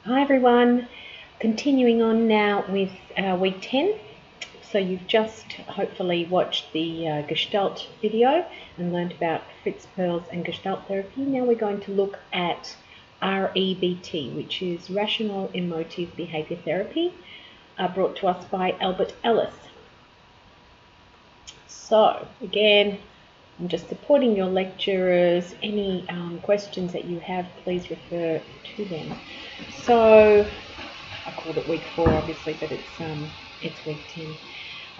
Hi everyone, continuing on now with week 10. So you've just hopefully watched the Gestalt video and learned about Fritz Perls and Gestalt therapy. Now we're going to look at REBT, which is Rational Emotive Behavior Therapy, brought to us by Albert Ellis. So again, I'm just supporting your lecturers. Any questions that you have, please refer to them. So I called it week 4, obviously, but it's week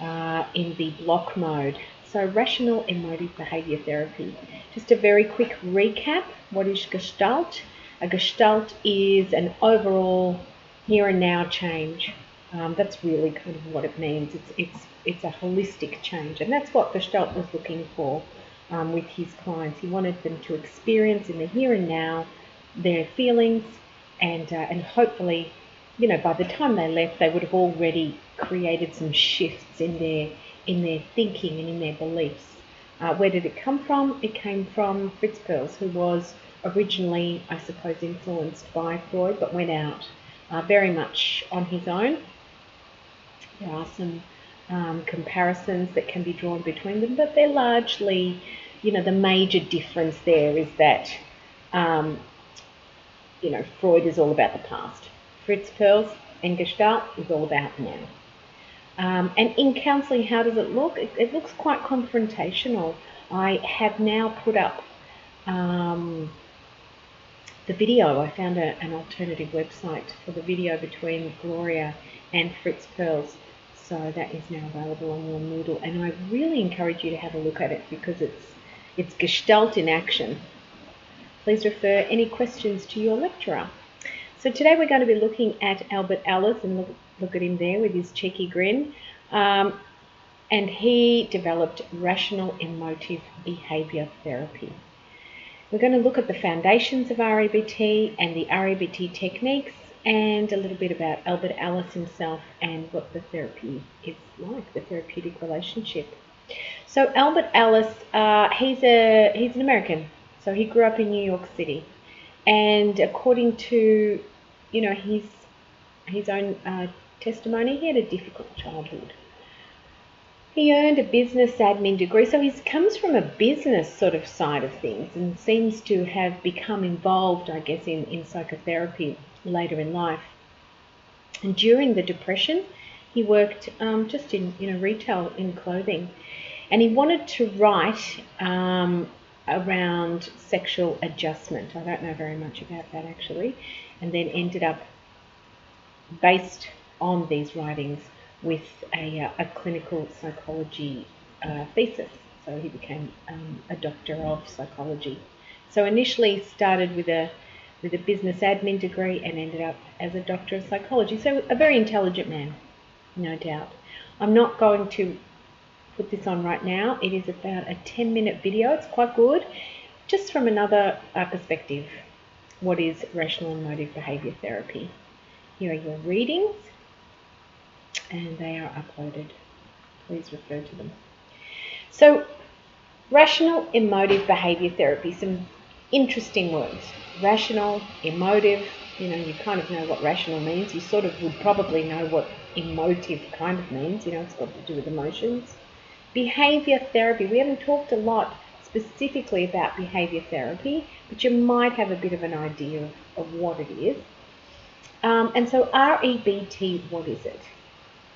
10 in the block mode. So rational emotive behavior therapy. Just a very quick recap. What is Gestalt? A Gestalt is an overall here and now change. That's really kind of what it means. It's a holistic change, and that's what Gestalt was looking for with his clients. He wanted them to experience in the here and now their feelings, and hopefully, by the time they left, they would have already created some shifts in their thinking and in their beliefs. Where did it come from? It came from Fritz Perls, who was originally, I suppose, influenced by Freud, but went out very much on his own. There are some comparisons that can be drawn between them, but they're largely, the major difference there is that, Freud is all about the past. Fritz Perls and Gestalt is all about now. And in counselling, how does it look? It looks quite confrontational. I have now put up the video. I found an alternative website for the video between Gloria and Fritz Perls. So that is now available on your Moodle, and I really encourage you to have a look at it because it's Gestalt in action. Please refer any questions to your lecturer. So today we're going to be looking at Albert Ellis, and look at him there with his cheeky grin. And he developed rational emotive behavior therapy. We're going to look at the foundations of REBT and the REBT techniques, and a little bit about Albert Ellis himself and what the therapy is like, the therapeutic relationship. So Albert Ellis, he's an American. So he grew up in New York City, and according to his own testimony, he had a difficult childhood. He earned a business admin degree, so he comes from a business sort of side of things and seems to have become involved, I guess, in psychotherapy later in life. And during the Depression, he worked just in retail in clothing, and he wanted to write around sexual adjustment. I don't know very much about that actually, and then ended up, based on these writings, with a clinical psychology thesis. So he became a doctor of psychology. So initially started with a business admin degree and ended up as a doctor of psychology. So a very intelligent man, no doubt. I'm not going to put this on right now. It is about a 10-minute video. It's quite good. Just from another perspective, what is rational emotive behavior therapy? Here are your readings, and they are uploaded. Please refer to them. So, rational emotive behavior therapy, some interesting words. Rational, emotive, you kind of know what rational means. You sort of would probably know what emotive kind of means. It's got to do with emotions. Behavior therapy, we haven't talked a lot specifically about behavior therapy, but you might have a bit of an idea of what it is. And so REBT, what is it?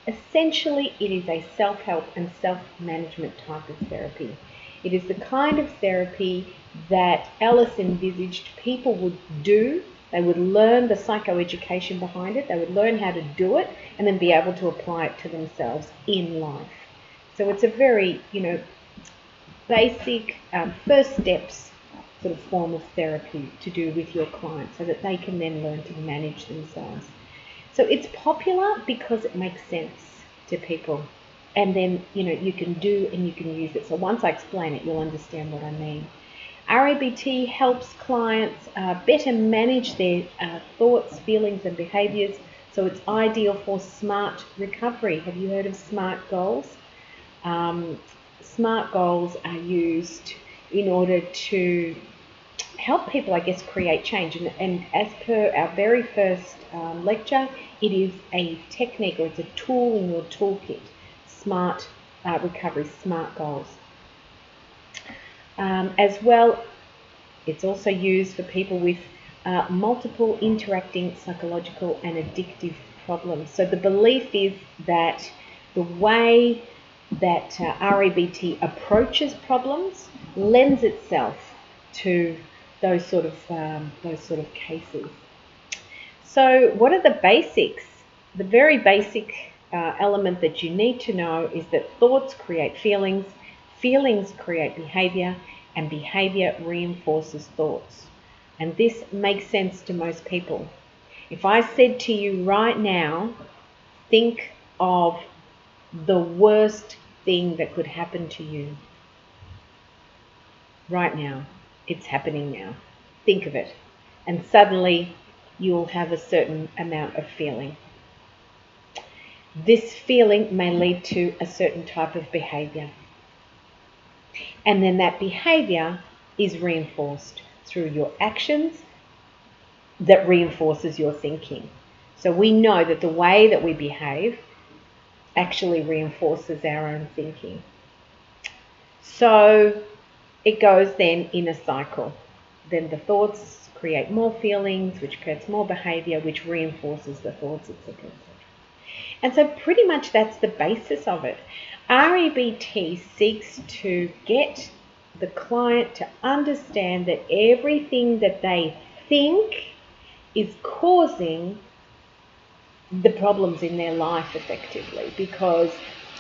Essentially, it is a self-help and self-management type of therapy. It is the kind of therapy that Ellis envisaged people would do. They would learn the psychoeducation behind it. They would learn how to do it and then be able to apply it to themselves in life. So it's a very, basic first steps sort of form of therapy to do with your clients so that they can then learn to manage themselves. So it's popular because it makes sense to people, and then you can do and you can use it. So once I explain it, you'll understand what I mean. REBT helps clients better manage their thoughts, feelings and behaviours. So it's ideal for SMART recovery. Have you heard of SMART goals? SMART goals are used in order to help people, I guess, create change. And as per our very first lecture, it is a technique, or it's a tool in your toolkit, SMART recovery, SMART goals. As well, it's also used for people with multiple interacting psychological and addictive problems. So the belief is that the way that REBT approaches problems lends itself to those sort of cases. So what are the basics? The very basic element that you need to know is that thoughts create feelings, feelings create behavior, and behavior reinforces thoughts. And this makes sense to most people. If I said to you right now, think of the worst thing that could happen to you right now. It's happening now. Think of it. And suddenly you'll have a certain amount of feeling. This feeling may lead to a certain type of behavior. And then that behavior is reinforced through your actions that reinforces your thinking. So we know that the way that we behave actually reinforces our own thinking. So it goes then in a cycle. Then the thoughts create more feelings, which creates more behavior, which reinforces the thoughts, etc. And so pretty much that's the basis of it. REBT seeks to get the client to understand that everything that they think is causing the problems in their life effectively, because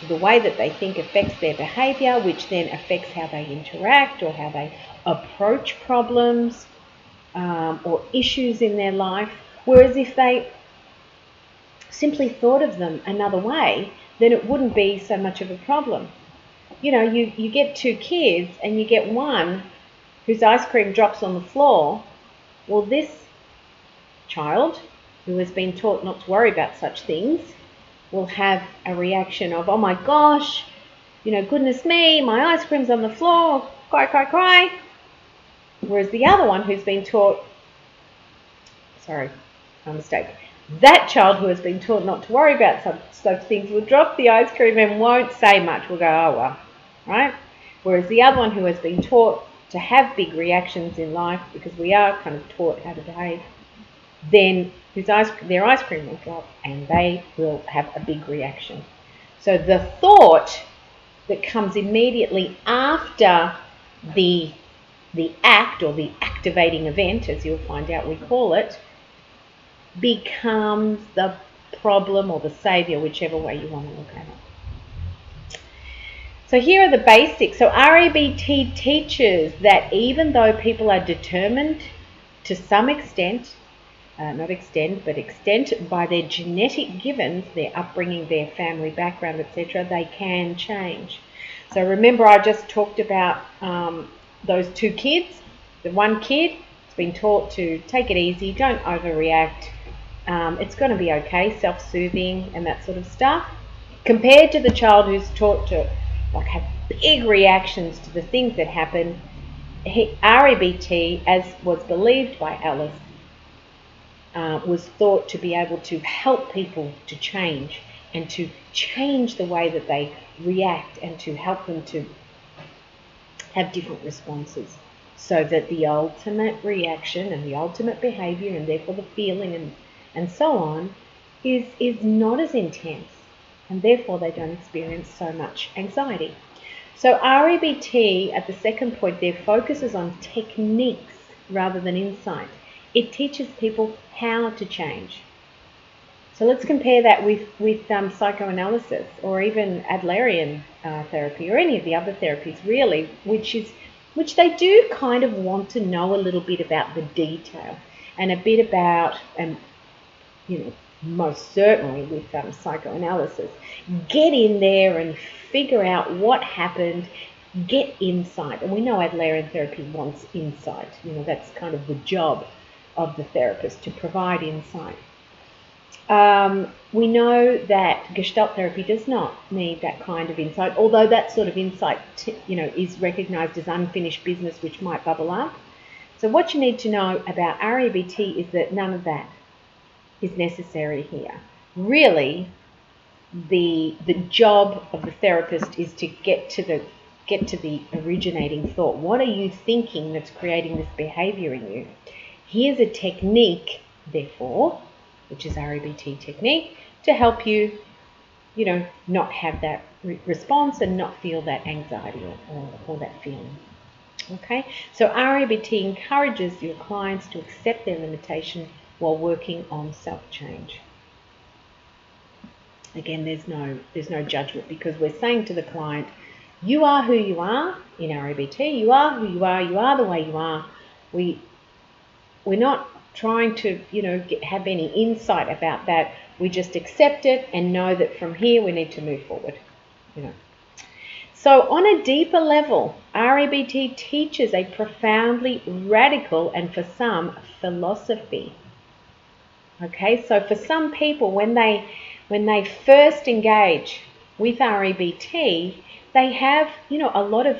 the way that they think affects their behavior, which then affects how they interact or how they approach problems or issues in their life. Whereas if they simply thought of them another way, then it wouldn't be so much of a problem. You know, you get two kids and you get one whose ice cream drops on the floor. Well, this child who has been taught not to worry about such things will have a reaction of, oh my gosh, you know, goodness me, my ice cream's on the floor, cry, cry, cry. Whereas the other one who's been taught, sorry, my mistake, that child who has been taught not to worry about such things will drop the ice cream and won't say much, will go, oh well, right? Whereas the other one who has been taught to have big reactions in life, because we are kind of taught how to behave, then their ice cream will drop and they will have a big reaction. So the thought that comes immediately after the act, or the activating event, as you'll find out we call it, becomes the problem or the savior, whichever way you want to look at it. So here are the basics. So REBT teaches that even though people are determined to some extent, extent by their genetic givens, their upbringing, their family background, etc., they can change. So remember I just talked about those two kids. The one kid has been taught to take it easy, don't overreact, it's going to be okay, self-soothing and that sort of stuff, compared to the child who's taught to have big reactions to the things that happen. REBT, as was believed by Alice, was thought to be able to help people to change, and to change the way that they react, and to help them to have different responses, so that the ultimate reaction and the ultimate behavior, and therefore the feeling and so on, is not as intense, and therefore they don't experience so much anxiety. So REBT, at the second point there, focuses on techniques rather than insight. It teaches people how to change. So let's compare that with psychoanalysis, or even Adlerian therapy, or any of the other therapies really, which they do kind of want to know a little bit about the detail, and a bit about, most certainly with psychoanalysis, get in there and figure out what happened, get insight. And we know Adlerian therapy wants insight. That's kind of the job of the therapist, to provide insight. We know that Gestalt therapy does not need that kind of insight, although that sort of insight, is recognised as unfinished business which might bubble up. So what you need to know about REBT is that none of that is necessary here. Really, the job of the therapist is to get to the originating thought. What are you thinking that's creating this behavior in you? Here's a technique, therefore, which is REBT technique, to help you, not have that response and not feel that anxiety or that feeling. Okay, so REBT encourages your clients to accept their limitation while working on self-change. Again, there's no judgment, because we're saying to the client, you are who you are in REBT, you are who you are the way you are. We're not trying to, have any insight about that. We just accept it and know that from here we need to move forward, So on a deeper level, REBT teaches a profoundly radical and, for some, philosophy. Okay, so for some people, when they first engage with REBT, they have, a lot of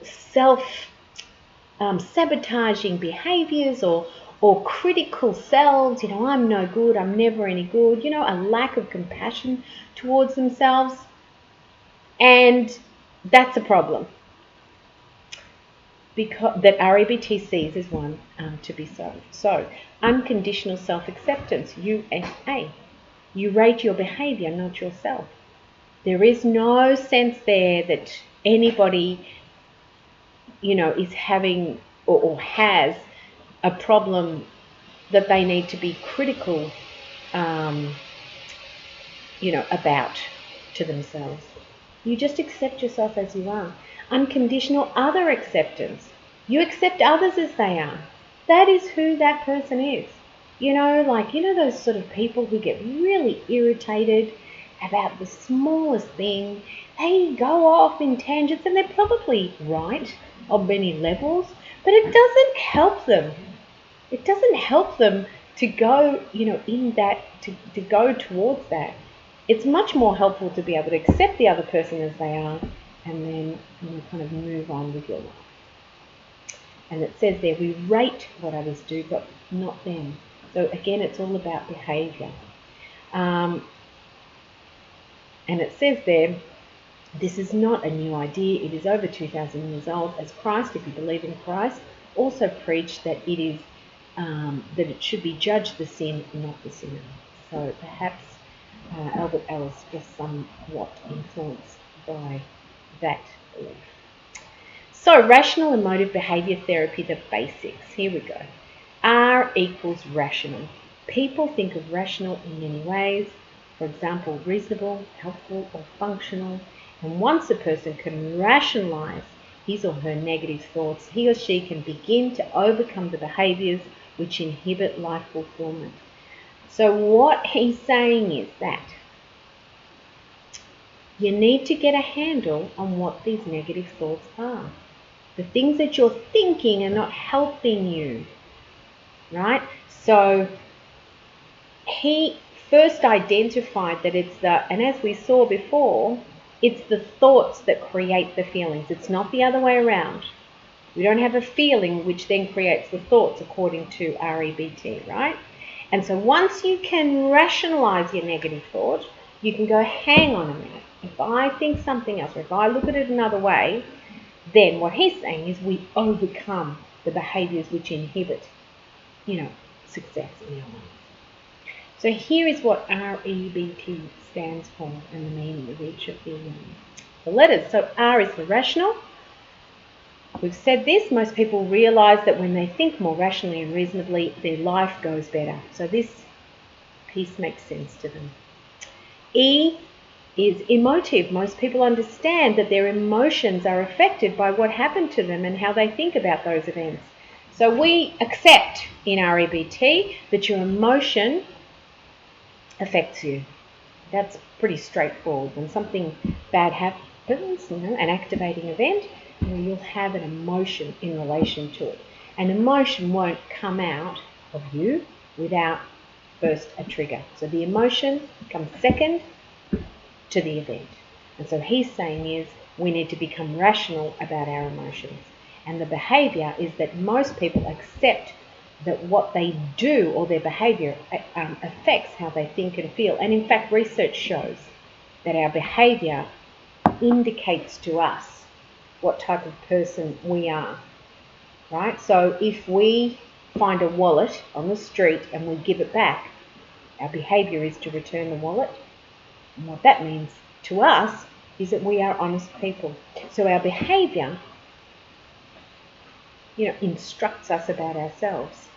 self-sabotaging behaviors or critical selves, I'm no good, I'm never any good, a lack of compassion towards themselves. And that's a problem, because that REBT sees as one to be solved. So, unconditional self-acceptance, USA. You rate your behavior, not yourself. There is no sense there that anybody, is having or has a problem that they need to be critical, about to themselves. You just accept yourself as you are. Unconditional other acceptance. You accept others as they are. That is who that person is. Those sort of people who get really irritated about the smallest thing. They go off in tangents, and they're probably right on many levels, but it doesn't help them. It doesn't help them to go, to go towards that. It's much more helpful to be able to accept the other person as they are, and then kind of move on with your life. And it says there, we rate what others do, but not them. So again, it's all about behavior. And it says there, this is not a new idea. It is over 2,000 years old. As Christ, if you believe in Christ, also preached that it is that it should be judged the sin, not the sinner. So perhaps Albert Ellis was somewhat influenced by that belief. So, rational emotive behaviour therapy, the basics. Here we go. R equals rational. People think of rational in many ways. For example, reasonable, helpful, or functional. And once a person can rationalise his or her negative thoughts, he or she can begin to overcome the behaviours which inhibit life fulfillment. So what he's saying is that you need to get a handle on what these negative thoughts are. The things that you're thinking are not helping you, right? So he first identified that and as we saw before, it's the thoughts that create the feelings. It's not the other way around. We don't have a feeling which then creates the thoughts according to REBT, right? And so once you can rationalize your negative thought, you can go, hang on a minute. If I think something else, or if I look at it another way, then what he's saying is we overcome the behaviors which inhibit, success in our life. So here is what REBT stands for and the meaning of each of the letters. So R is for rational. We've said this, most people realise that when they think more rationally and reasonably, their life goes better. So this piece makes sense to them. E is emotive. Most people understand that their emotions are affected by what happened to them and how they think about those events. So we accept in REBT that your emotion affects you. That's pretty straightforward. When something bad happens, an activating event, you'll have an emotion in relation to it. An emotion won't come out of you without first a trigger. So the emotion comes second to the event. And so he's saying is we need to become rational about our emotions. And the behaviour is that most people accept that what they do or their behaviour affects how they think and feel. And in fact, research shows that our behaviour indicates to us what type of person we are, right? So if we find a wallet on the street and we give it back, our behaviour is to return the wallet. And what that means to us is that we are honest people. So our behaviour, instructs us about ourselves.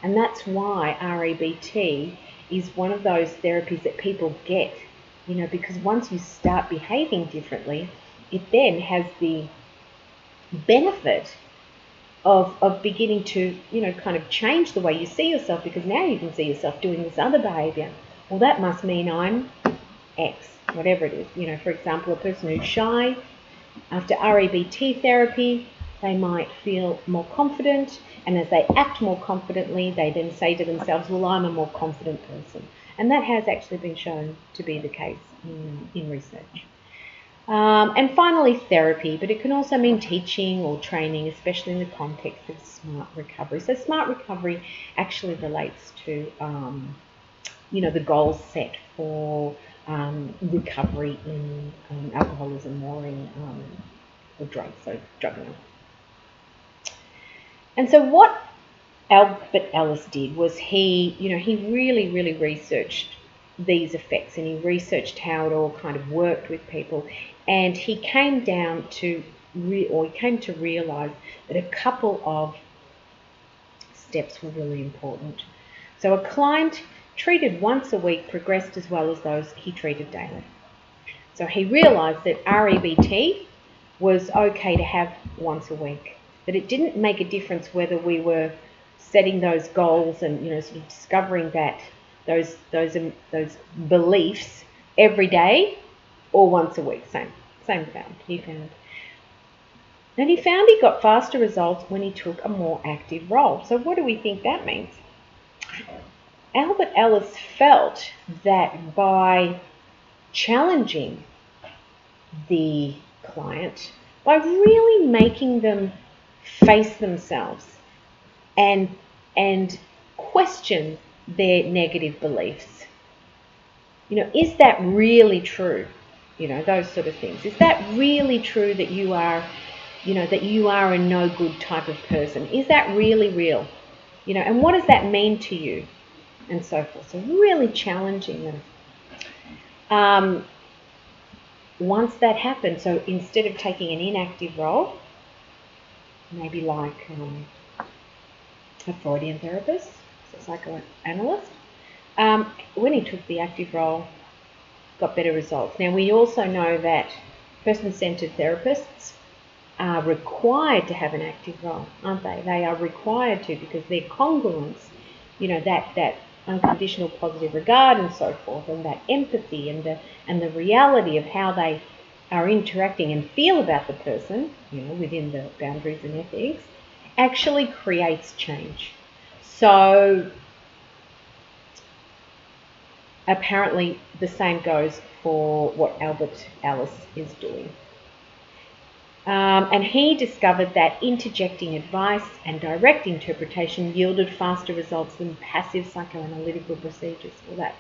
And that's why REBT is one of those therapies that people get, because once you start behaving differently, it then has the benefit of beginning to, kind of change the way you see yourself, because now you can see yourself doing this other behaviour. Well, that must mean I'm X, whatever it is. For example, a person who's shy, after REBT therapy, they might feel more confident, and as they act more confidently, they then say to themselves, well, I'm a more confident person. And that has actually been shown to be the case in research. And finally, therapy, but it can also mean teaching or training, especially in the context of smart recovery. So smart recovery actually relates to, the goals set for recovery in alcoholism or in drugs, so drug and alcohol. And so what Albert Ellis did was he really, really researched these effects, and he researched how it all kind of worked with people, and he came down to realize that a couple of steps were really important. So a client treated once a week progressed as well as those he treated daily. So he realized that REBT was okay to have once a week, that it didn't make a difference whether we were setting those goals and sort of discovering that those beliefs every day or once a week. Same he found. And he found he got faster results when he took a more active role. So what do we think that means? Albert Ellis felt that by challenging the client, by really making them face themselves and question their negative beliefs. Is that really true? Those sort of things. Is that really true that you are, that you are a no good type of person? Is that really real? And what does that mean to you? And so forth. So really challenging them. Once that happened, so instead of taking an inactive role, maybe like a Freudian therapist, so psychoanalyst, when he took the active role, got better results. Now, we also know that person-centered therapists are required to have an active role, aren't they? They are required to, because their congruence, that unconditional positive regard and so forth, and that empathy and the reality of how they are interacting and feel about the person, within the boundaries and ethics, actually creates change. So apparently the same goes for what Albert Ellis is doing. And he discovered that interjecting advice and direct interpretation yielded faster results than passive psychoanalytical procedures. Well,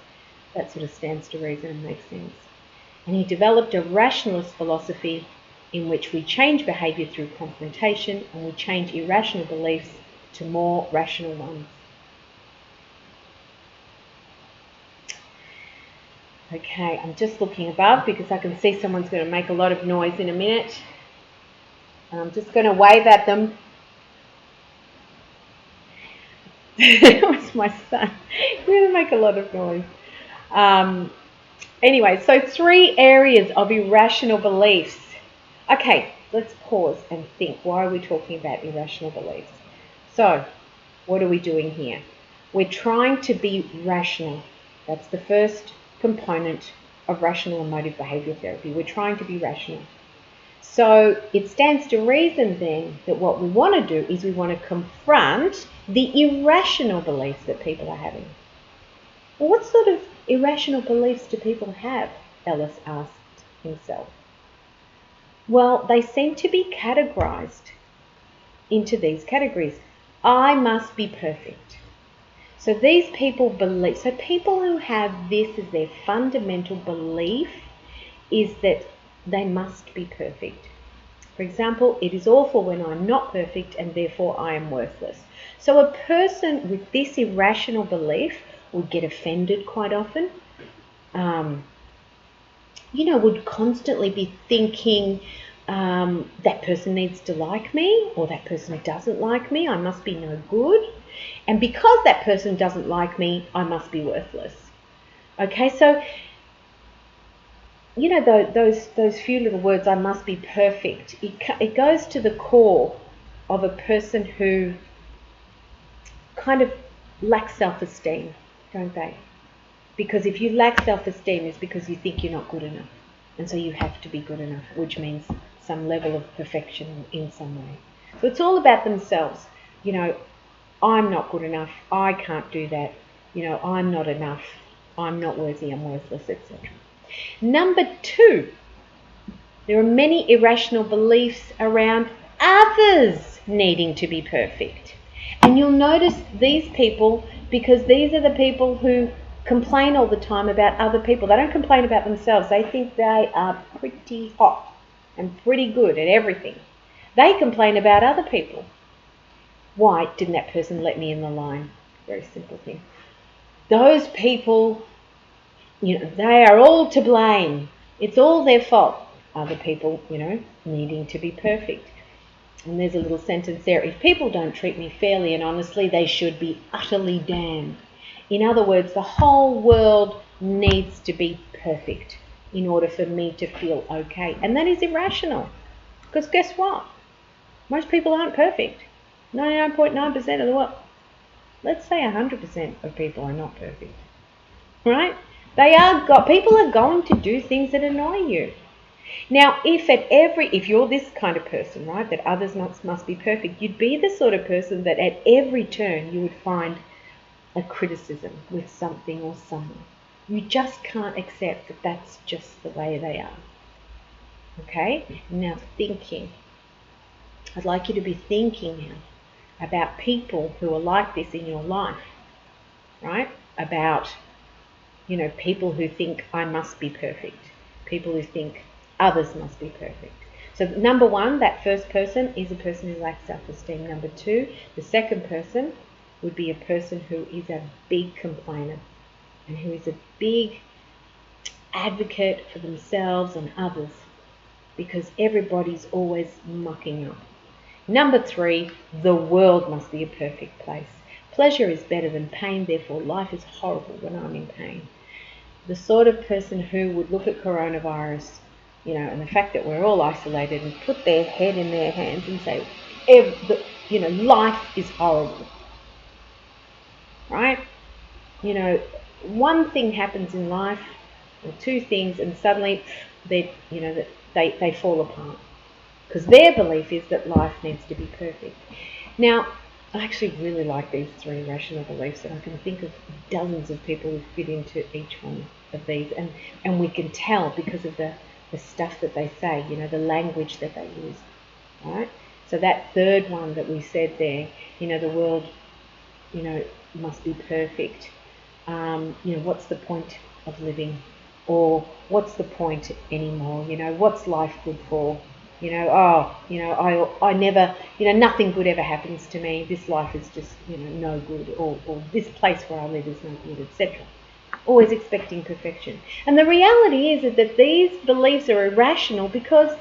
that sort of stands to reason and makes sense. And he developed a rationalist philosophy in which we change behaviour through confrontation and we change irrational beliefs to more rational ones. Okay, I'm just looking above because I can see someone's going to make a lot of noise in a minute. I'm just going to wave at them. It was my son. He's going to make a lot of noise. Anyway, so 3 areas of irrational beliefs. Okay, let's pause and think. Why are we talking about irrational beliefs? So, what are we doing here? We're trying to be rational. That's the first component of rational emotive behaviour therapy. We're trying to be rational. So it stands to reason then that what we want to do is we want to confront the irrational beliefs that people are having. Well, what sort of irrational beliefs do people have? Ellis asked himself. Well, they seem to be categorized into these categories. I must be perfect. So these people believe, so people who have this as their fundamental belief is that they must be perfect. For example, it is awful when I'm not perfect and therefore I am worthless. So a person with this irrational belief would get offended quite often, would constantly be thinking, that person needs to like me, or that person doesn't like me, I must be no good. And because that person doesn't like me, I must be worthless. Okay, so, those few little words, I must be perfect, it goes to the core of a person who kind of lacks self-esteem, don't they? Because if you lack self-esteem, it's because you think you're not good enough. And so you have to be good enough, which means some level of perfection in some way. So it's all about themselves. I'm not good enough, I can't do that, I'm not enough, I'm not worthy, I'm worthless, etc. Number 2, there are many irrational beliefs around others needing to be perfect. And you'll notice these people, because these are the people who complain all the time about other people. They don't complain about themselves. They think they are pretty hot and pretty good at everything. They complain about other people. Why didn't that person let me in the line? Very simple thing. Those people, they are all to blame. It's all their fault. Other people, needing to be perfect. And there's a little sentence there. If people don't treat me fairly and honestly, they should be utterly damned. In other words, the whole world needs to be perfect in order for me to feel okay. And that is irrational. Because guess what? Most people aren't perfect. 99.9% of the world. Let's say 100% of people are not perfect. Right? People are going to do things that annoy you. Now, if you're this kind of person, right, that others must be perfect, you'd be the sort of person that at every turn you would find a criticism with something or someone. You just can't accept that that's just the way they are. Okay? Now thinking. I'd like you to be thinking now about people who are like this in your life, right? About, people who think I must be perfect. People who think others must be perfect. So number 1, that first person is a person who lacks self-esteem. Number 2, the second person would be a person who is a big complainer and who is a big advocate for themselves and others because everybody's always mucking up. Number 3, the world must be a perfect place. Pleasure is better than pain, therefore life is horrible when I'm in pain. The sort of person who would look at coronavirus, and the fact that we're all isolated and put their head in their hands and say, life is horrible. Right? One thing happens in life, or 2 things, and suddenly they fall apart. Because their belief is that life needs to be perfect. Now, I actually really like these 3 rational beliefs, and I can think of dozens of people who fit into each one of these, and we can tell because of the stuff that they say, the language that they use, right? So that third one that we said there, the world, must be perfect. What's the point of living? Or what's the point anymore? What's life good for? I never, nothing good ever happens to me. This life is just, no good, or this place where I live is no good, etc. Always expecting perfection. And the reality is that these beliefs are irrational because,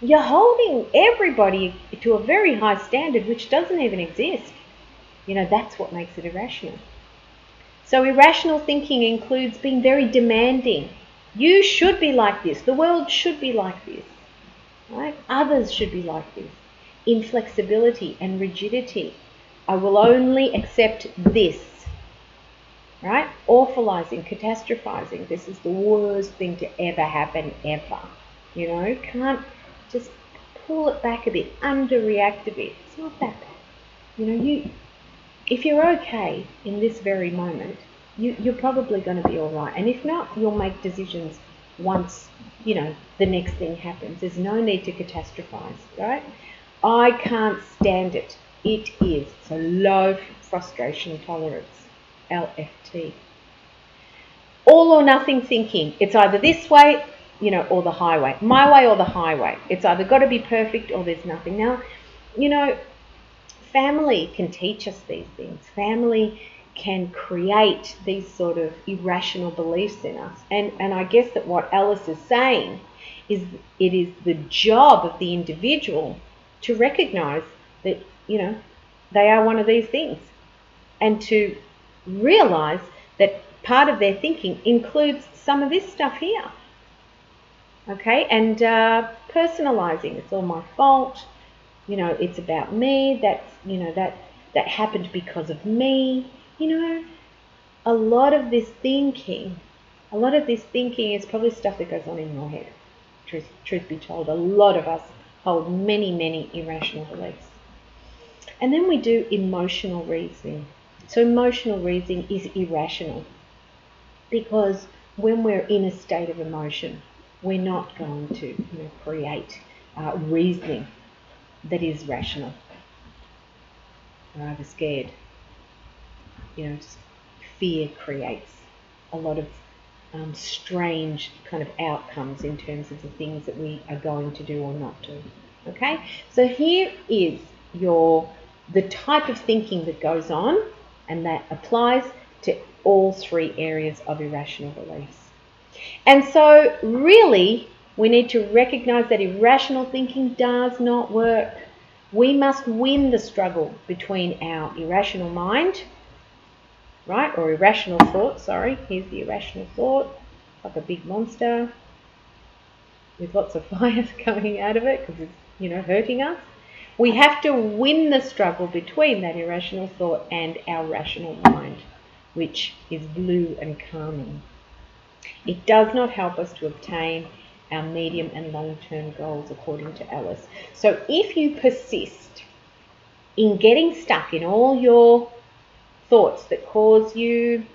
you're holding everybody to a very high standard which doesn't even exist. That's what makes it irrational. So irrational thinking includes being very demanding. You should be like this. The world should be like this. Right? Others should be like this. Inflexibility and rigidity. I will only accept this. Right? Awfulizing, catastrophizing. This is the worst thing to ever happen, ever. Can't just pull it back a bit, underreact a bit. It's not that bad. If you're okay in this very moment, you're probably going to be all right. And if not, you'll make decisions once, the next thing happens. There's no need to catastrophize, right? I can't stand it. It is. So low frustration tolerance, LFT. All or nothing thinking. It's either this way, or the highway. My way or the highway. It's either got to be perfect or there's nothing. Now, family can teach us these things. Family can create these sort of irrational beliefs in us. And I guess that what Alice is saying is it is the job of the individual to recognize that, they are one of these things, and to realize that part of their thinking includes some of this stuff here. Okay, and personalizing, it's all my fault, it's about me, that happened because of me. A lot of this thinking is probably stuff that goes on in your head. Truth be told, a lot of us hold many, many irrational beliefs. And then we do emotional reasoning. So emotional reasoning is irrational because when we're in a state of emotion, we're not going to create reasoning that is rational. We're either scared. Fear creates a lot of strange kind of outcomes in terms of the things that we are going to do or not do. Okay, so here is the type of thinking that goes on, and that applies to all three areas of irrational beliefs. And so really, we need to recognize that irrational thinking does not work. We must win the struggle between our irrational mind, right, or irrational thought, sorry. Here's the irrational thought, like a big monster with lots of fire coming out of it because it's, hurting us. We have to win the struggle between that irrational thought and our rational mind, which is blue and calming. It does not help us to obtain our medium and long-term goals, according to Alice. So if you persist in getting stuck in all your thoughts that cause you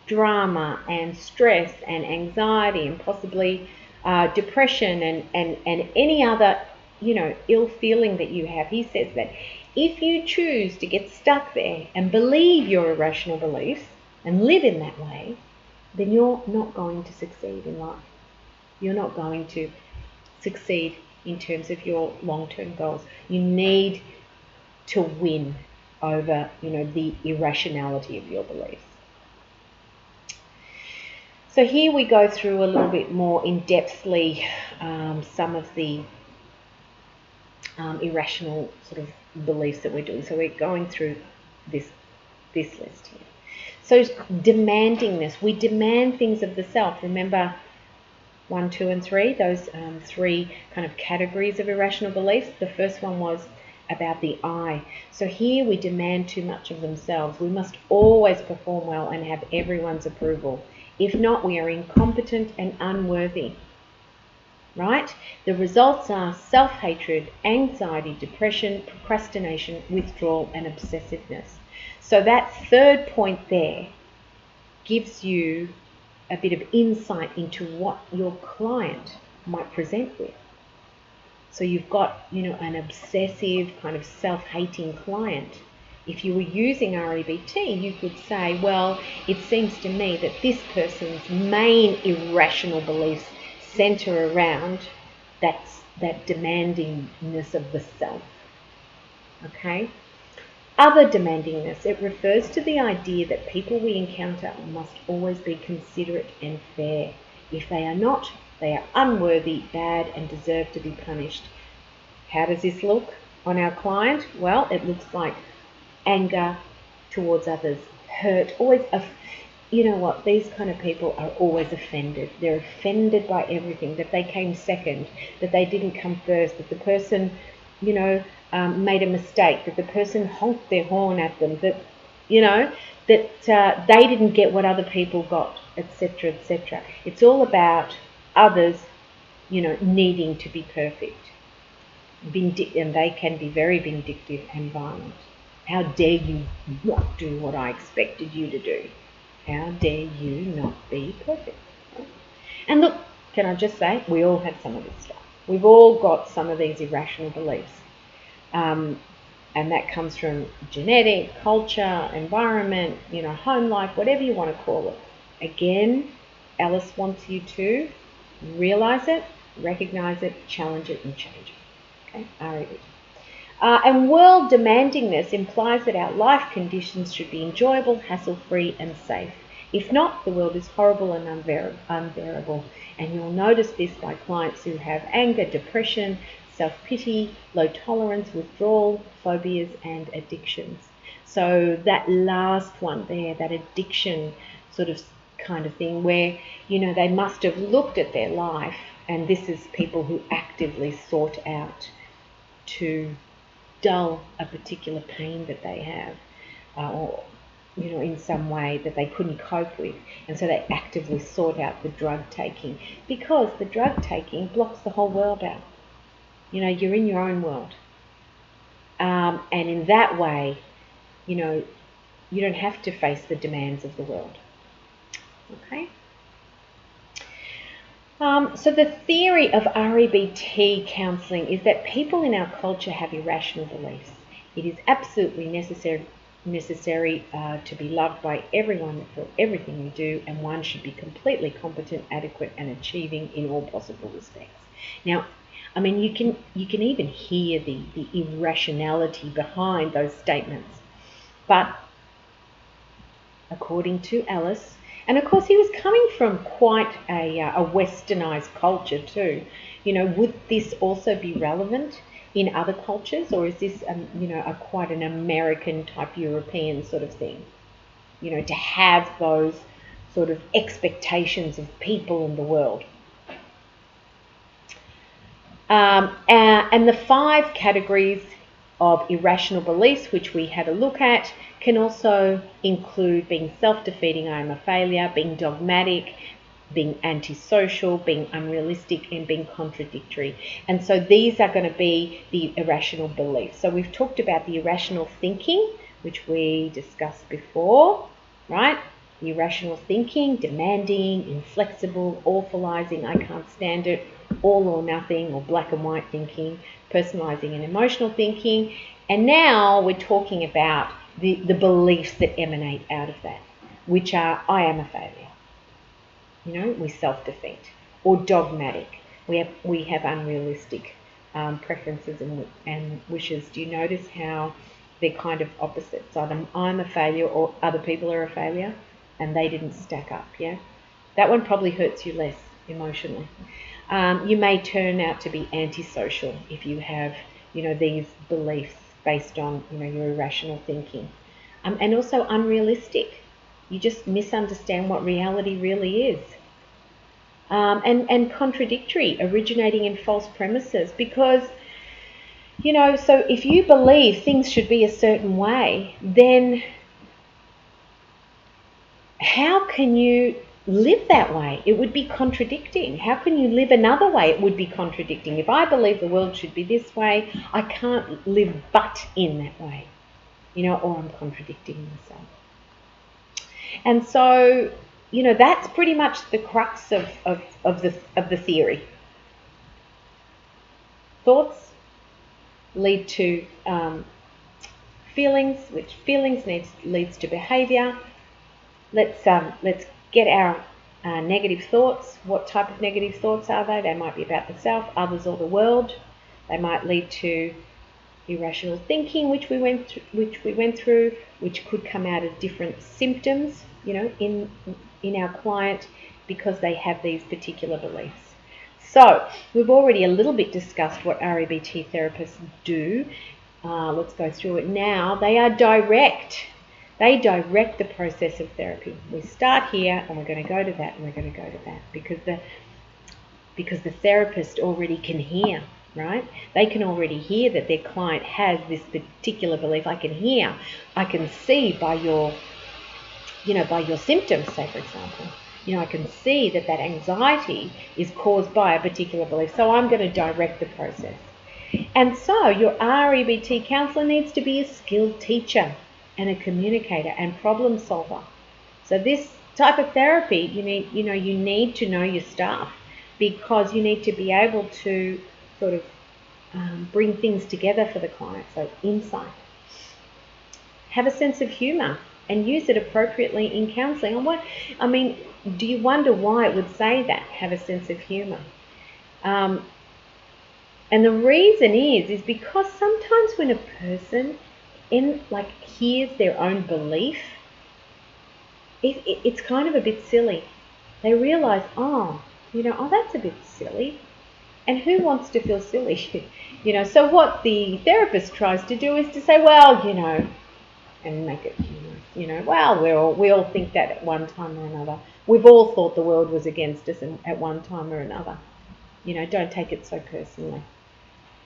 drama and stress and anxiety and possibly depression and any other ill feeling that you have, he says that if you choose to get stuck there and believe your irrational beliefs and live in that way, then you're not going to succeed in life. You're not going to succeed in terms of your long-term goals. You need to win over, the irrationality of your beliefs. So here we go through a little bit more in-depthly some of the irrational sort of beliefs that we're doing. So we're going through this list here. So demandingness, we demand things of the self. Remember 1, 2, and 3, those 3 kind of categories of irrational beliefs. The first one was about the I. So here we demand too much of themselves. We must always perform well and have everyone's approval. If not, we are incompetent and unworthy. Right? The results are self-hatred, anxiety, depression, procrastination, withdrawal, and obsessiveness. So that third point there gives you a bit of insight into what your client might present with. So you've got, an obsessive kind of self-hating client. If you were using REBT, you could say, well, it seems to me that this person's main irrational beliefs center around that demandingness of the self. Okay? Other demandingness, it refers to the idea that people we encounter must always be considerate and fair. If they are not, they are unworthy, bad, and deserve to be punished. How does this look on our client? Well, it looks like anger towards others, hurt, always. You know what? These kind of people are always offended. They're offended by everything, that they came second, that they didn't come first, that the person, made a mistake, that the person honked their horn at them, that, that they didn't get what other people got, etc., etc. It's all about others, needing to be perfect. And they can be very vindictive and violent. How dare you not do what I expected you to do? How dare you not be perfect? And look, can I just say, we all have some of this stuff. We've all got some of these irrational beliefs. And that comes from genetic, culture, environment, home life, whatever you want to call it. Again, Alice wants you to realize it, recognize it, challenge it, and change it. Okay, REBT. And world demandingness implies that our life conditions should be enjoyable, hassle-free, and safe. If not, the world is horrible and unbearable. And you'll notice this by clients who have anger, depression, self-pity, low tolerance, withdrawal, phobias, and addictions. So that last one there, that addiction sort of kind of thing, where, they must have looked at their life, and this is people who actively sought out to dull a particular pain that they have, or in some way that they couldn't cope with, and so they actively sought out the drug taking, because the drug taking blocks the whole world out. You're in your own world, and in that way, you don't have to face the demands of the world. Okay. So the theory of REBT counselling is that people in our culture have irrational beliefs. It is absolutely necessary to be loved by everyone for everything you do, and one should be completely competent, adequate, and achieving in all possible respects. Now, you can even hear the irrationality behind those statements, but according to Alice, and of course he was coming from quite a westernized culture too, would this also be relevant in other cultures, or is this quite an American type European sort of thing, to have those sort of expectations of people in the world? And the 5 categories of irrational beliefs, which we had a look at, can also include being self-defeating, I am a failure, being dogmatic, being antisocial, being unrealistic, and being contradictory. And so these are going to be the irrational beliefs. So we've talked about the irrational thinking, which we discussed before, right? The irrational thinking, demanding, inflexible, awfulizing, I can't stand it, all or nothing, or black and white thinking, personalizing and emotional thinking. And now we're talking about the beliefs that emanate out of that, which are, I am a failure. We self-defeat, or dogmatic. We have unrealistic preferences and wishes. Do you notice how they're kind of opposites? Either I'm a failure or other people are a failure, and they didn't stack up, yeah? That one probably hurts you less emotionally. You may turn out to be antisocial if you have, these beliefs based on, your irrational thinking. And also unrealistic. You just misunderstand what reality really is. And contradictory, originating in false premises, because, so if you believe things should be a certain way, then how can you live that way? It would be contradicting. How can you live another way? It would be contradicting. If I believe the world should be this way, I can't live but in that way, or I'm contradicting myself. And so, that's pretty much the crux of the theory. Thoughts lead to feelings, which feelings leads to behaviour. Let's get our negative thoughts. What type of negative thoughts are they? They might be about the self, others, or the world. They might lead to irrational thinking, which we went through, which could come out as different symptoms, in our client, because they have these particular beliefs. So we've already a little bit discussed what REBT therapists do. Let's go through it now. They direct the process of therapy. We start here and we're going to go to that and we're going to go to that, because the therapist already can hear, right? They can already hear that their client has this particular belief. I can see by your symptoms, say for example. I can see that anxiety is caused by a particular belief. So I'm going to direct the process. And so your REBT counsellor needs to be a skilled teacher and a communicator and problem solver. So this type of therapy, you need to know your staff. because you need to be able to sort of bring things together for the client. So insight. Have a sense of humour and use it appropriately in counselling. Do you wonder why it would say that? Have a sense of humour. And the reason is because sometimes when a person hears their own belief, it's kind of a bit silly. They realise, that's a bit silly. And who wants to feel silly? So what the therapist tries to do is to say, and make it humorous, we all think that at one time or another. We've all thought the world was against us at one time or another. Don't take it so personally.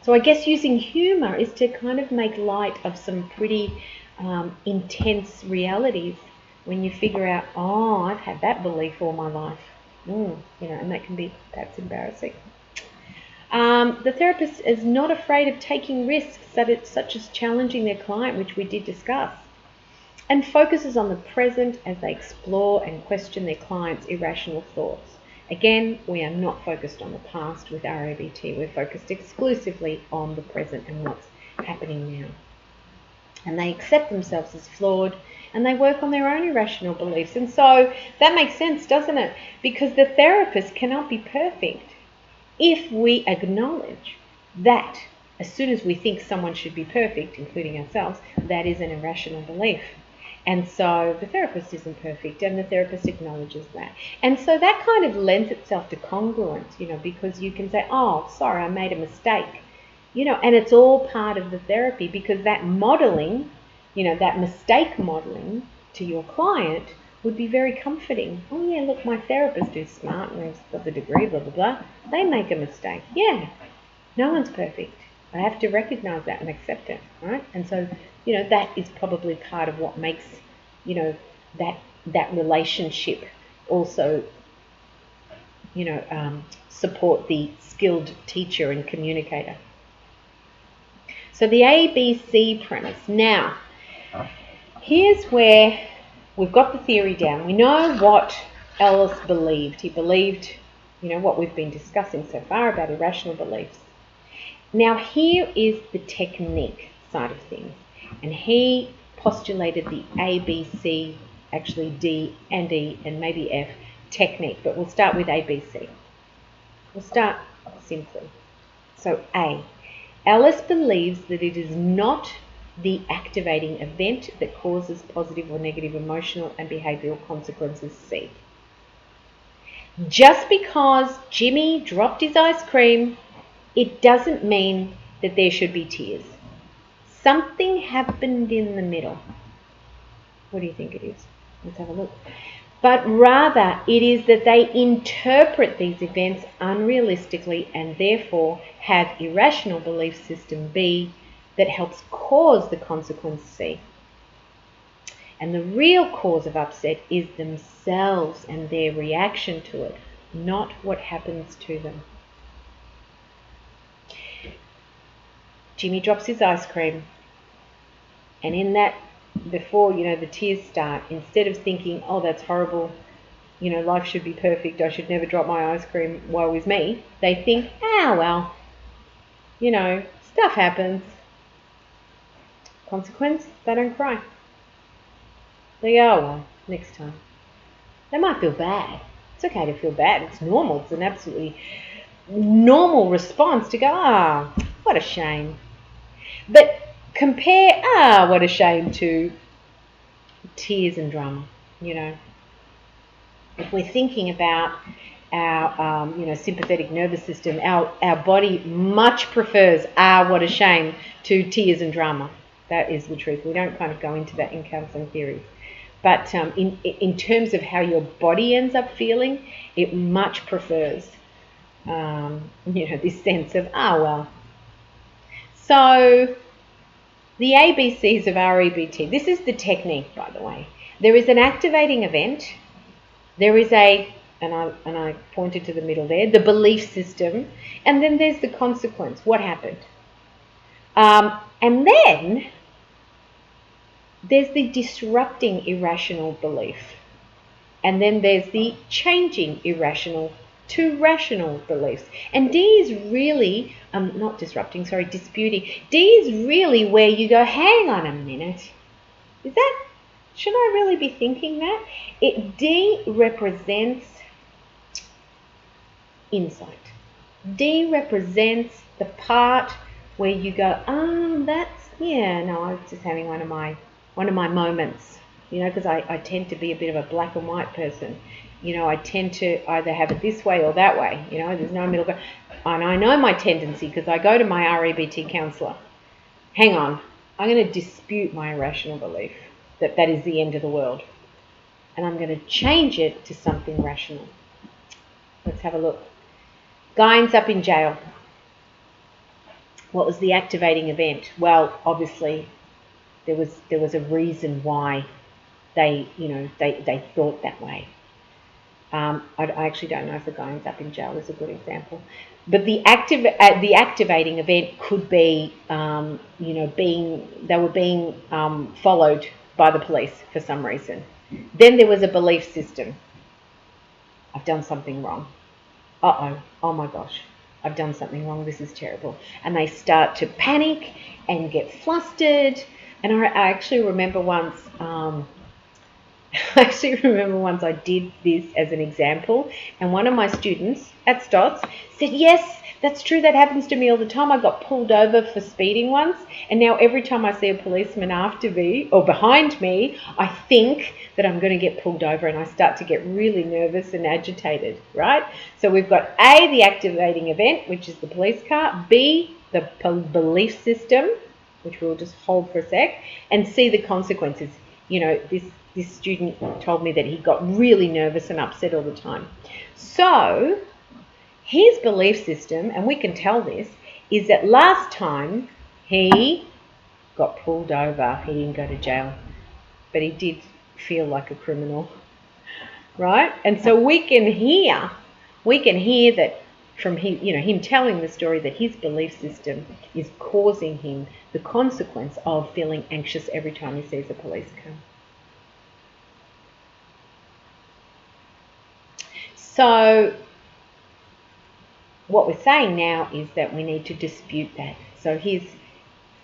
So I guess using humour is to kind of make light of some pretty intense realities when you figure out, I've had that belief all my life. And that can be perhaps embarrassing. The therapist is not afraid of taking risks, such as challenging their client, which we did discuss, and focuses on the present as they explore and question their client's irrational thoughts. Again, we are not focused on the past with RABT. We're focused exclusively on the present and what's happening now. And they accept themselves as flawed, and they work on their own irrational beliefs. And so that makes sense, doesn't it? Because the therapist cannot be perfect if we acknowledge that as soon as we think someone should be perfect, including ourselves, that is an irrational belief. And so the therapist isn't perfect, and the therapist acknowledges that. And so that kind of lends itself to congruence, because you can say, sorry, I made a mistake. And it's all part of the therapy, because that modelling, that mistake modelling to your client would be very comforting. Oh yeah, look, my therapist is smart and has got the degree, blah, blah, blah. They make a mistake. Yeah, no one's perfect. I have to recognise that and accept it, right? And so, that is probably part of what makes, that relationship also, support the skilled teacher and communicator. So the ABC premise. Now, here's where we've got the theory down. We know what Ellis believed. He believed, what we've been discussing so far about irrational beliefs. Now, here is the technique side of things. And he postulated the ABC, actually D and E and maybe F technique. But we'll start with ABC. We'll start simply. So A. Ellis believes that it is not the activating event that causes positive or negative emotional and behavioural consequences. C. Just because Jimmy dropped his ice cream, it doesn't mean that there should be tears. Something happened in the middle. What do you think it is? Let's have a look. But rather, it is that they interpret these events unrealistically and therefore have irrational belief system B that helps cause the consequence C. And the real cause of upset is themselves and their reaction to it, not what happens to them. Jimmy drops his ice cream, and in that, before the tears start, instead of thinking, that's horrible, life should be perfect, I should never drop my ice cream, woe is me, they think, stuff happens. Consequence, they don't cry. They go, next time. They might feel bad. It's okay to feel bad. It's normal. It's an absolutely normal response to go, what a shame. But compare, what a shame, to tears and drama, If we're thinking about our, sympathetic nervous system, our body much prefers, what a shame, to tears and drama. That is the truth. We don't kind of go into that in counselling theories. But in terms of how your body ends up feeling, it much prefers, this sense of, well. So the ABCs of RABT, this is the technique, by the way. There is an activating event. There is and I pointed to the middle there, the belief system, and then there's the consequence, what happened. And then there's the disrupting irrational belief. And then there's the changing irrational to rational beliefs. And D is really, not disrupting, sorry, disputing. D is really where you go, hang on a minute. Should I really be thinking that? D represents insight. D represents the part where you go, I was just having one of my moments, because I tend to be a bit of a black and white person. I tend to either have it this way or that way. There's no middle ground. And I know my tendency because I go to my REBT counsellor. Hang on, I'm going to dispute my irrational belief that is the end of the world. And I'm going to change it to something rational. Let's have a look. Guy ends up in jail. What was the activating event? Well, obviously, there was a reason why they thought that way. I actually don't know if the guy ends up in jail is a good example. But the activating event could be, they were being followed by the police for some reason. Then there was a belief system. I've done something wrong. Oh my gosh, I've done something wrong. This is terrible. And they start to panic and get flustered. And I actually remember once, I did this as an example, and one of my students at Stotts said, yes, that's true, that happens to me all the time. I got pulled over for speeding once, and now every time I see a policeman after me or behind me, I think that I'm going to get pulled over, and I start to get really nervous and agitated, right? So we've got A, the activating event, which is the police car, B, the belief system, which we'll just hold for a sec, and C, the consequences. This student told me that he got really nervous and upset all the time. So his belief system, and we can tell this, is that last time he got pulled over, he didn't go to jail, but he did feel like a criminal, right? And so we can hear that from him telling the story that his belief system is causing him the consequence of feeling anxious every time he sees a police car. So what we're saying now is that we need to dispute that. So here's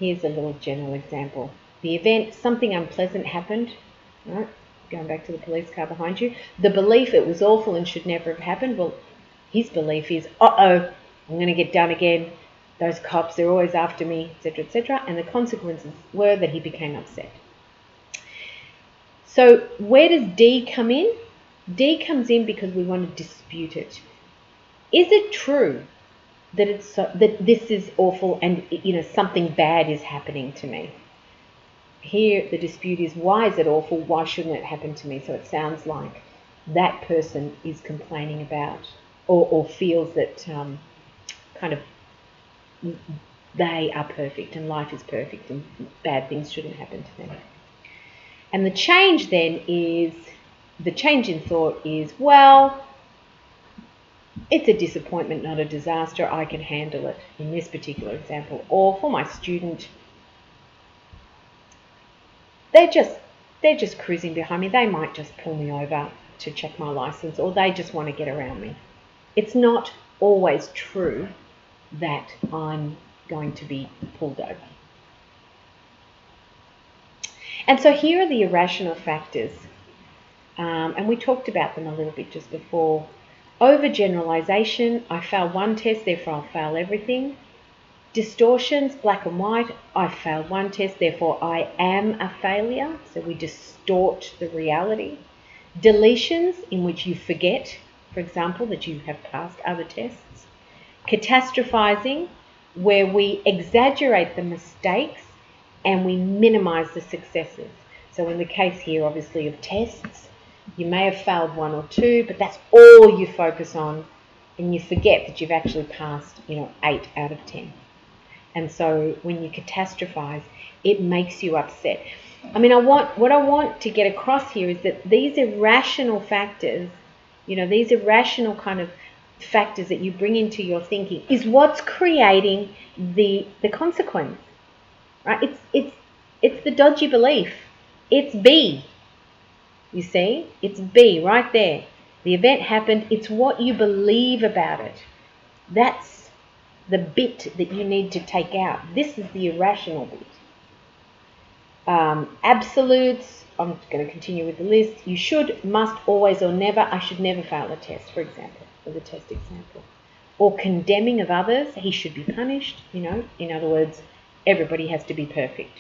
a little general example. The event, something unpleasant happened, right? Going back to the police car behind you. The belief it was awful and should never have happened. Well, his belief is, I'm going to get done again. Those cops, they're always after me, etc., etc. And the consequences were that he became upset. So where does D come in? D comes in because we want to dispute it. Is it true that that this is awful and something bad is happening to me? Here the dispute is, why is it awful? Why shouldn't it happen to me? So it sounds like that person is complaining about or feels that kind of they are perfect and life is perfect and bad things shouldn't happen to them. And the change then is, the change in thought is, well, it's a disappointment, not a disaster. I can handle it in this particular example. Or for my student, they're just cruising behind me. They might just pull me over to check my license, or they just want to get around me. It's not always true that I'm going to be pulled over. And so here are the irrational factors. And we talked about them a little bit just before. Overgeneralization, I failed one test, therefore I'll fail everything. Distortions, black and white, I failed one test, therefore I am a failure. So we distort the reality. Deletions, in which you forget, for example, that you have passed other tests. Catastrophizing, where we exaggerate the mistakes and we minimize the successes. So in the case here, obviously, of tests, you may have failed one or two, but that's all you focus on, and you forget that you've actually passed, 8 out of 10. And so when you catastrophize, it makes you upset. I mean, what I want to get across here is that these irrational factors, these irrational kind of factors that you bring into your thinking is what's creating the consequence, right? It's the dodgy belief. It's B. You see, it's B right there. The event happened. It's what you believe about it. That's the bit that you need to take out. This is the irrational bit. Absolutes, I'm going to continue with the list. You should, must, always, or never. I should never fail a test, for example, for the test example. Or condemning of others. He should be punished, In other words, everybody has to be perfect.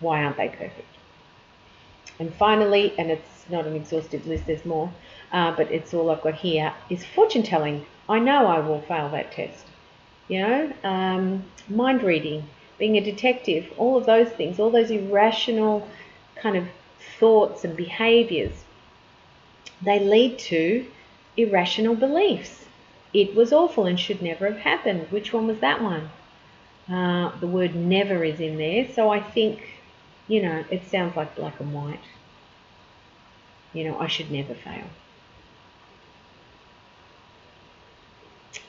Why aren't they perfect? And finally, and it's not an exhaustive list, there's more, but it's all I've got here, is fortune telling. I know I will fail that test. Mind reading, being a detective, all of those things, all those irrational kind of thoughts and behaviors, they lead to irrational beliefs. It was awful and should never have happened. Which one was that one? The word never is in there, so I think, it sounds like black and white. I should never fail.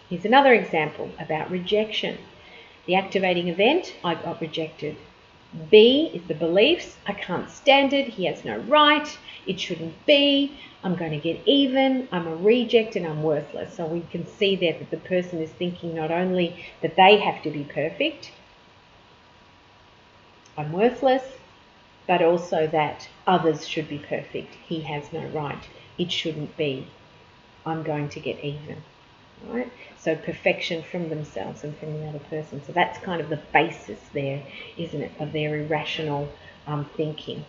Here's another example about rejection. The activating event, I got rejected. B is the beliefs. I can't stand it. He has no right. It shouldn't be. I'm going to get even. I'm a reject and I'm worthless. So we can see there that the person is thinking not only that they have to be perfect, I'm worthless, but also that others should be perfect. He has no right. It shouldn't be. I'm going to get even. Right? So perfection from themselves and from the other person. So that's kind of the basis there, isn't it, of their irrational thinking.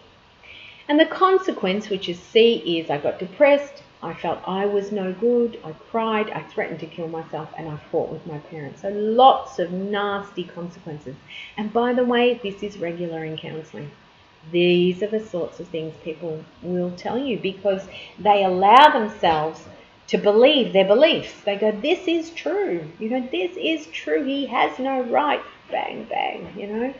And the consequence, which is C, is I got depressed, I felt I was no good, I cried, I threatened to kill myself, and I fought with my parents. So lots of nasty consequences. And by the way, this is regular in counselling. These are the sorts of things people will tell you because they allow themselves to believe their beliefs. They go, this is true. This is true. He has no right. Bang, bang,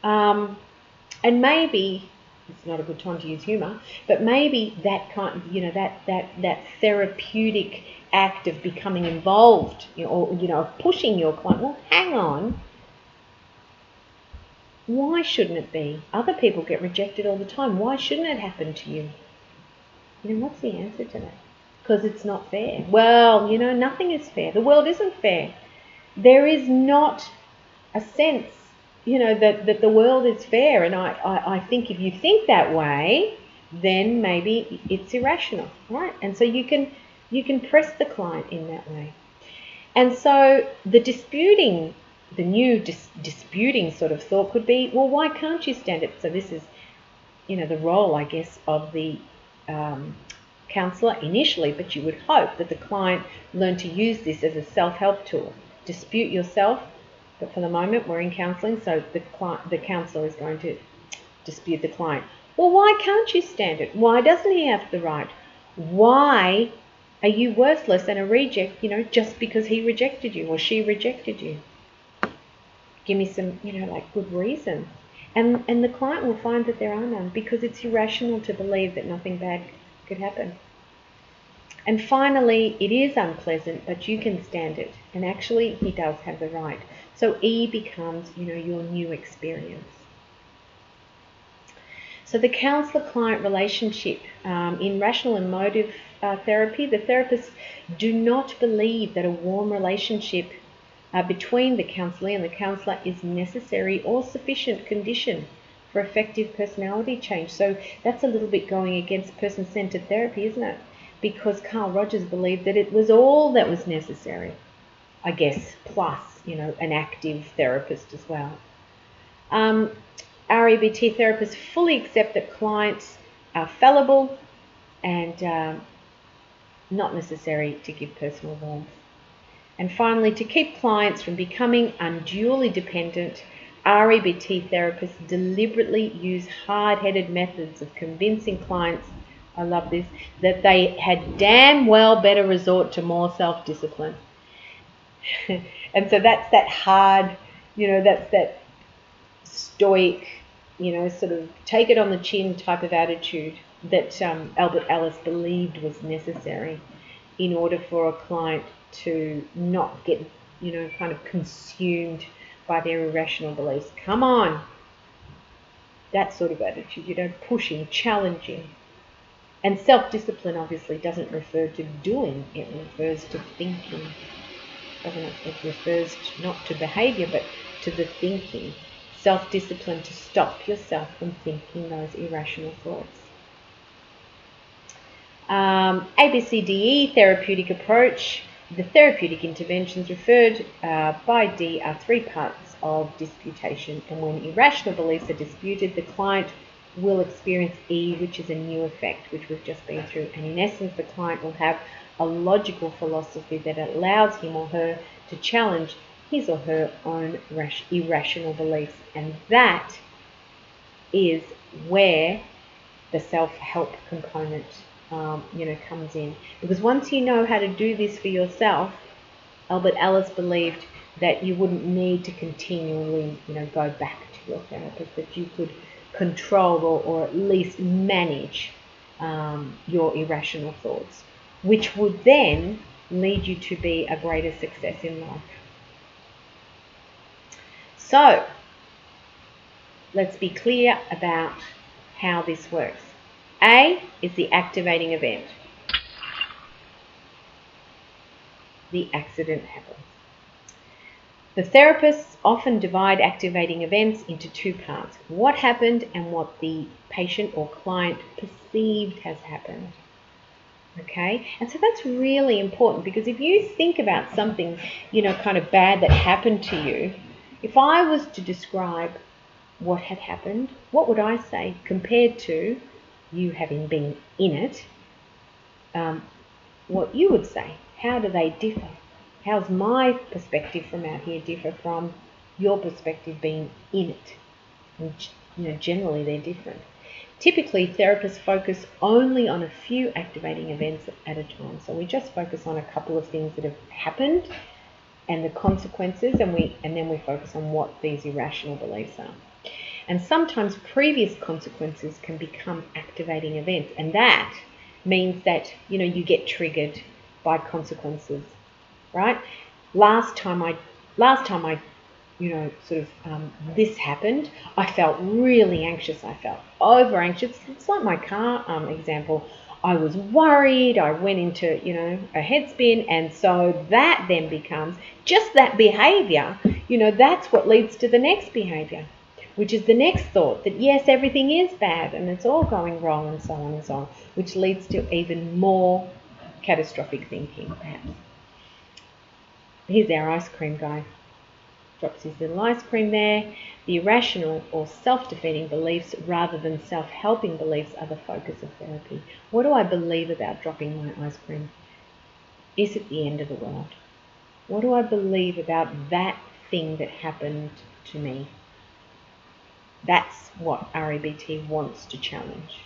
And maybe, it's not a good time to use humour, but maybe that kind, that therapeutic act of becoming involved, or, pushing your client, well, hang on. Why shouldn't it be? Other people get rejected all the time. Why shouldn't it happen to you? What's the answer to that? Because it's not fair. Well, nothing is fair. The world isn't fair. There is not a sense, that the world is fair. And I think if you think that way, then maybe it's irrational, right? And so you can press the client in that way. And so the new disputing sort of thought could be, well, why can't you stand it? So this is, the role, I guess, of the counsellor initially, but you would hope that the client learn to use this as a self-help tool. Dispute yourself, but for the moment we're in counselling, so the counsellor is going to dispute the client. Well, why can't you stand it? Why doesn't he have the right? Why are you worthless and a reject, just because he rejected you or she rejected you? Give me some, good reason. And the client will find that there are none because it's irrational to believe that nothing bad could happen. And finally, it is unpleasant, but you can stand it. And actually, he does have the right. So E becomes, your new experience. So the counsellor-client relationship in rational and emotive therapy, the therapists do not believe that a warm relationship between the counsellee and the counsellor is necessary or sufficient condition for effective personality change. So that's a little bit going against person-centered therapy, isn't it? Because Carl Rogers believed that it was all that was necessary, I guess, plus, an active therapist as well. REBT therapists fully accept that clients are fallible and not necessary to give personal warmth. And finally, to keep clients from becoming unduly dependent, REBT therapists deliberately use hard-headed methods of convincing clients, I love this, that they had damn well better resort to more self-discipline. And so that's that hard, that's that stoic, sort of take it on the chin type of attitude that Albert Ellis believed was necessary in order for a client to not get, kind of consumed by their irrational beliefs. Come on. That sort of attitude, pushing, challenging. And self-discipline obviously doesn't refer to doing, it refers to thinking, doesn't it? It refers not to behavior, but to the thinking. Self-discipline to stop yourself from thinking those irrational thoughts. ABCDE therapeutic approach. The therapeutic interventions referred by D are three parts of disputation, and when irrational beliefs are disputed, the client will experience E, which is a new effect, which we've just been through. And in essence, the client will have a logical philosophy that allows him or her to challenge his or her own irrational beliefs. And that is where the self-help component comes in. Because once you know how to do this for yourself, Albert Ellis believed that you wouldn't need to continually, go back to your therapist, that you could control or at least manage your irrational thoughts, which would then lead you to be a greater success in life. So, let's be clear about how this works. A is the activating event. The accident happens. The therapists often divide activating events into two parts: what happened and what the patient or client perceived has happened. Okay? And so that's really important, because if you think about something, kind of bad that happened to you, if I was to describe what had happened, what would I say compared to you having been in it? What you would say? How do they differ? How's my perspective from out here differ from your perspective being in it? And, generally they're different. Typically, therapists focus only on a few activating events at a time. So we just focus on a couple of things that have happened and the consequences, and then we focus on what these irrational beliefs are. And sometimes previous consequences can become activating events, and that means that you get triggered by consequences, right? Last time I this happened, I felt really anxious. I felt over anxious. It's like my car example. I was worried. I went into a head spin, and so that then becomes just that behavior. That's what leads to the next behavior, which is the next thought that yes, everything is bad and it's all going wrong, and so on and so on, which leads to even more catastrophic thinking, perhaps. Here's our ice cream guy. Drops his little ice cream there. The irrational or self-defeating beliefs rather than self-helping beliefs are the focus of therapy. What do I believe about dropping my ice cream? Is it the end of the world? What do I believe about that thing that happened to me? That's what REBT wants to challenge.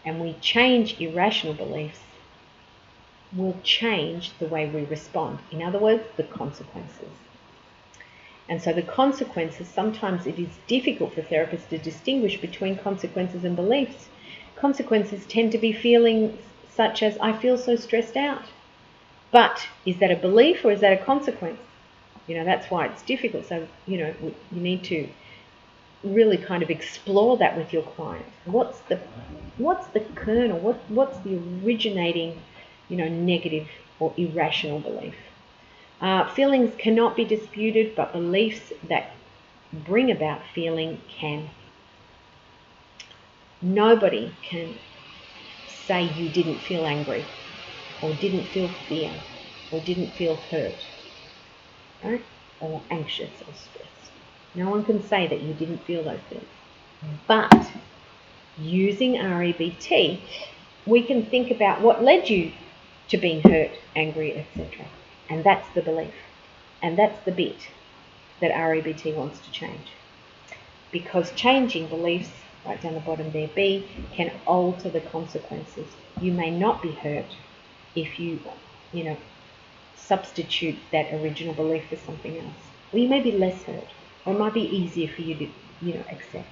And we change irrational beliefs, will change the way we respond. In other words, the consequences. And so the consequences, sometimes it is difficult for therapists to distinguish between consequences and beliefs. Consequences tend to be feelings such as, I feel so stressed out. But is that a belief or is that a consequence? That's why it's difficult. So, you need to really kind of explore that with your client. What's the kernel? What's the originating, negative or irrational belief? Feelings cannot be disputed, but beliefs that bring about feeling can. Nobody can say you didn't feel angry, or didn't feel fear, or didn't feel hurt, right? Or anxious or stressed. No one can say that you didn't feel those things. But using REBT, we can think about what led you to being hurt, angry, etc. And that's the belief. And that's the bit that REBT wants to change. Because changing beliefs, right down the bottom there, B, can alter the consequences. You may not be hurt if you, substitute that original belief for something else. Or you may be less hurt. Or it might be easier for you to, accept.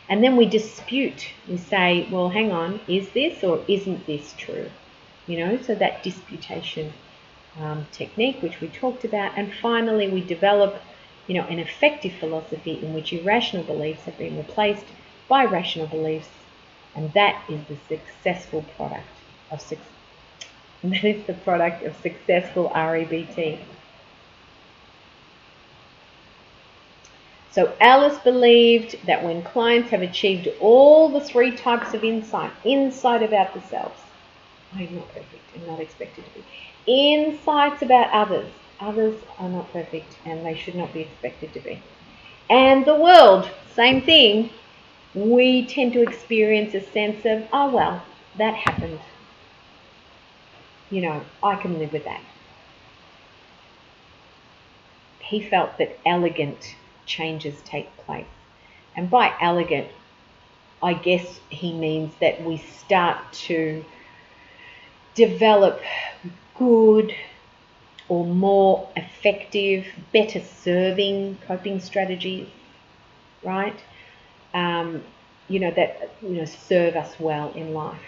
And then we dispute. We say, well, hang on, is this or isn't this true? So that disputation technique, which we talked about. And finally, we develop, an effective philosophy in which irrational beliefs have been replaced by rational beliefs, And that is the successful product of success. That is the product of successful REBT. So Alice believed that when clients have achieved all the 3 types of insight about themselves, I am not perfect and not expected to be. Insights about others are not perfect and they should not be expected to be. And the world, same thing, we tend to experience a sense of, oh well, that happened. You know, I can live with that. He felt that elegant changes take place. And by elegant, I guess he means that we start to develop good or more effective, better serving coping strategies, right? That serve us well in life.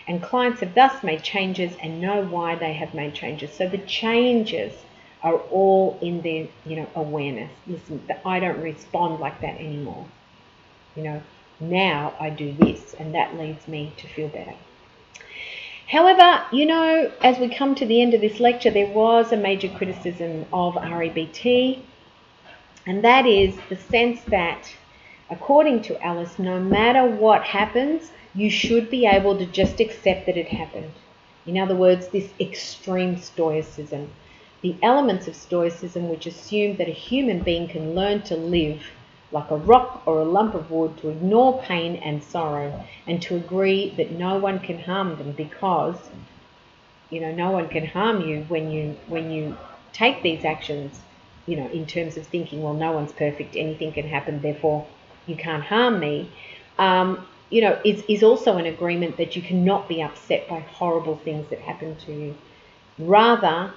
And clients have thus made changes and know why they have made changes. So the changes are all in their, awareness. Listen, I don't respond like that anymore. Now I do this, and that leads me to feel better. However, as we come to the end of this lecture, there was a major criticism of REBT, and that is the sense that, according to Alice, no matter what happens, you should be able to just accept that it happened. In other words, this extreme stoicism. The elements of stoicism which assume that a human being can learn to live like a rock or a lump of wood, to ignore pain and sorrow, and to agree that no one can harm them because, no one can harm you when you take these actions, in terms of thinking, well, no one's perfect, anything can happen, therefore you can't harm me, is also an agreement that you cannot be upset by horrible things that happen to you. Rather,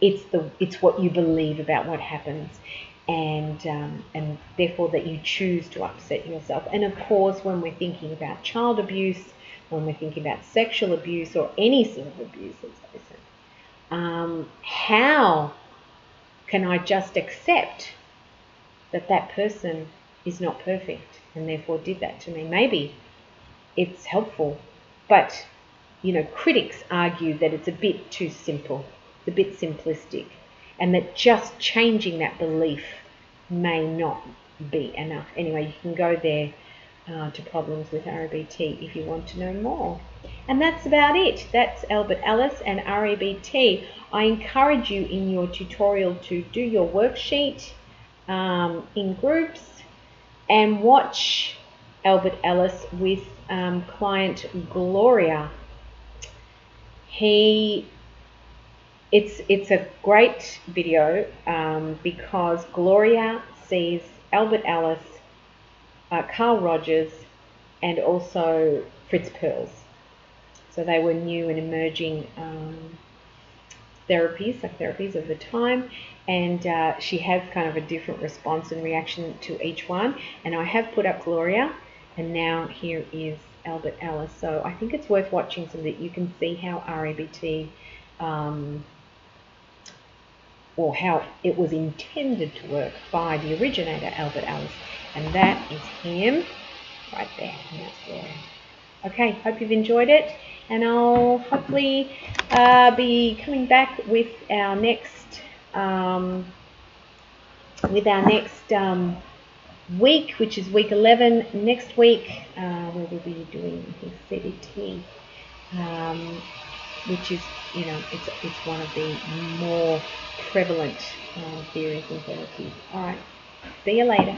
it's what you believe about what happens. And therefore that you choose to upset yourself. And of course, when we're thinking about child abuse, when we're thinking about sexual abuse or any sort of abuse, how can I just accept that person is not perfect and therefore did that to me? Maybe it's helpful, but critics argue that it's a bit too simple, it's a bit simplistic, and that just changing that belief may not be enough. Anyway, you can go there to Problems with REBT if you want to know more. And that's about it. That's Albert Ellis and REBT. I encourage you in your tutorial to do your worksheet in groups and watch Albert Ellis with client Gloria. It's a great video because Gloria sees Albert Ellis, Carl Rogers, and also Fritz Perls. So they were new and emerging therapies of the time, and she has kind of a different response and reaction to each one. And I have put up Gloria, and now here is Albert Ellis. So I think it's worth watching so that you can see how REBT or how it was intended to work by the originator, Albert Ellis. And that is him right there. And that's Gloria. Okay, hope you've enjoyed it. And I'll hopefully be coming back with our next week, which is week 11 next week, where we'll be doing, I think, CBT, which is, it's one of the more prevalent theories and therapies. All right, see you later.